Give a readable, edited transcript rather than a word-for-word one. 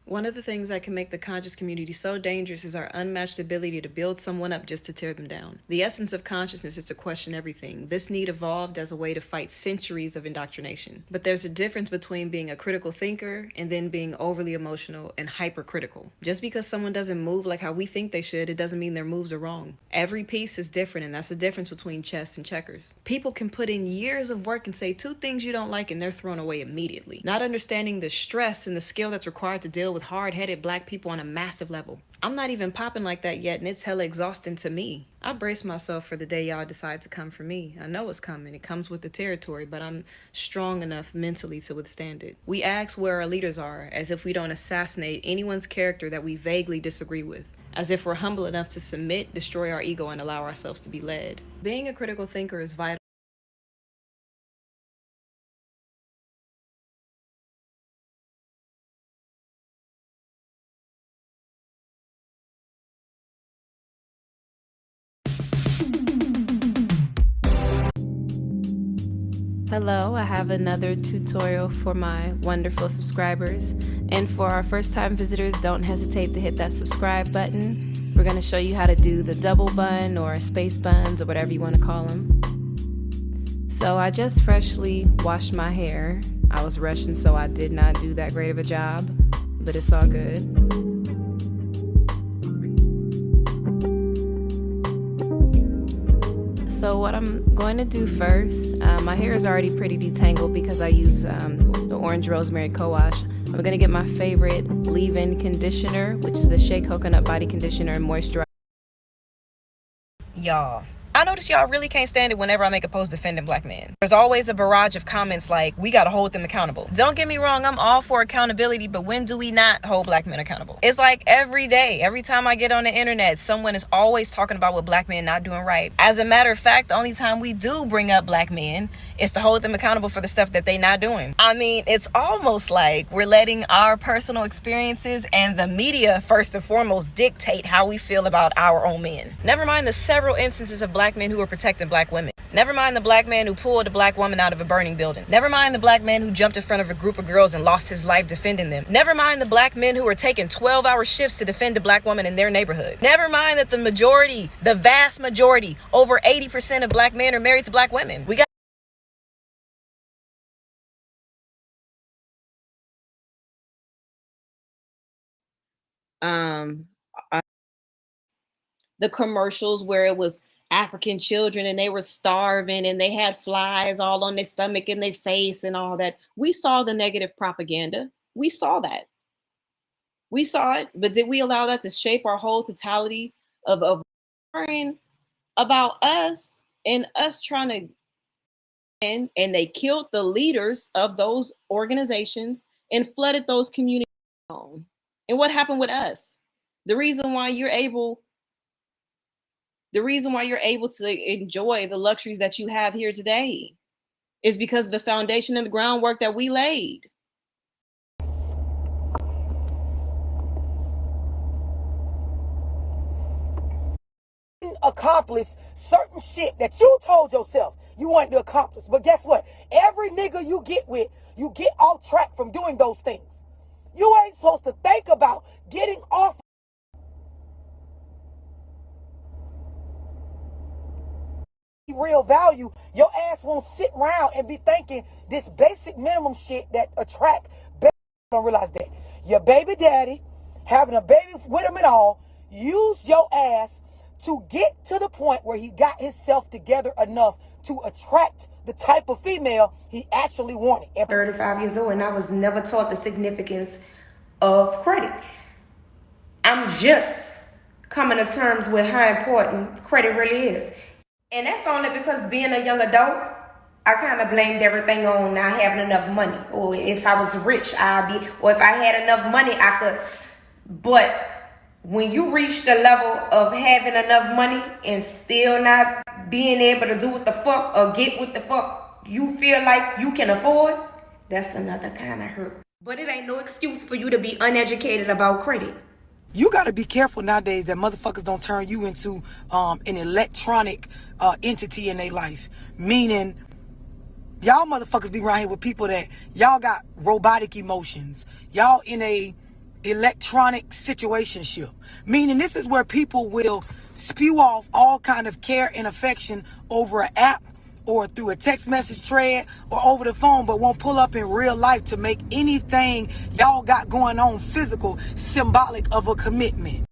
One of the things that can make the conscious community so dangerous is our unmatched ability to build someone up just to tear them down. The essence of consciousness is to question everything. This need evolved as a way to fight centuries of indoctrination. But there's a difference between being a critical thinker and then being overly emotional and hypercritical. Just because someone doesn't move like how we think they should, it doesn't mean their moves are wrong. Every piece is different, and that's the difference between chess and checkers. People can put in years of work and say two things you don't like and they're thrown away immediately. Not understanding the stress and the skill that's required to deal with hard-headed black people on a massive level. I'm not even popping like that yet, and it's hella exhausting to me. I brace myself for the day y'all decide to come for me. I know it's coming. It comes with the territory, but I'm strong enough mentally to withstand it. We ask where our leaders are, as if we don't assassinate anyone's character that we vaguely disagree with. As if we're humble enough to submit, destroy our ego, and allow ourselves to be led. Being a critical thinker is vital. Hello, I have another tutorial for my wonderful subscribers. And for our first-time visitors, don't hesitate to hit that subscribe button. We're going to show you how to do the double bun or space buns or whatever you want to call them. So I just freshly washed my hair. I was rushing, so I did not do that great of a job, but it's all good. So what I'm going to do first, my hair is already pretty detangled because I use the Orange Rosemary Co-Wash. I'm going to get my favorite leave-in conditioner, which is the Shea Coconut Body Conditioner and Moisturizer. Y'all, I notice y'all really can't stand it whenever I make a post defending black men. There's always a barrage of comments like, we gotta hold them accountable. Don't get me wrong, I'm all for accountability, but when do we not hold black men accountable? It's like every day, every time I get on the internet, someone is always talking about what black men not doing right. As a matter of fact, the only time we do bring up black men is to hold them accountable for the stuff that they not doing. I mean, it's almost like we're letting our personal experiences and the media, first and foremost, dictate how we feel about our own men. Never mind the several instances of black men who are protecting black women. Never mind the black man who pulled a black woman out of a burning building. Never mind the black man who jumped in front of a group of girls and lost his life defending them. Never mind the black men who are taking 12-hour shifts to defend a black woman in their neighborhood. Never mind that the vast majority, over 80% of black men are married to black women. We got um the commercials where it was African children and they were starving and they had flies all on their stomach and their face and all that. We saw the negative propaganda. We saw that. We saw it, but did we allow that to shape our whole totality of worrying about us and us trying to and they killed the leaders of those organizations and flooded those communities. And what happened with us? The reason why you're able the reason why you're able to enjoy the luxuries that you have here today is because of the foundation and the groundwork that we laid. Accomplish certain shit that you told yourself you wanted to accomplish. But guess what? Every nigga you get with, you get off track from doing those things. You ain't supposed to think about getting off real value. Your ass won't sit around and be thinking this basic minimum shit that attract. Don't realize that your baby daddy having a baby with him and all use your ass to get to the point where he got himself together enough to attract the type of female he actually wanted. 35 years old, and I was never taught the significance of credit. I'm just coming to terms with how important credit really is. And that's only because being a young adult, I kind of blamed everything on not having enough money. Or if I was rich, or if I had enough money, I could. But when you reach the level of having enough money and still not being able to do what the fuck or get what the fuck you feel like you can afford, that's another kind of hurt. But it ain't no excuse for you to be uneducated about credit. You got to be careful nowadays that motherfuckers don't turn you into an electronic entity in their life. Meaning, y'all motherfuckers be around here with people that y'all got robotic emotions. Y'all in a electronic situationship, meaning this is where people will spew off all kind of care and affection over an app or through a text message thread or over the phone, but won't pull up in real life to make anything y'all got going on physical symbolic of a commitment.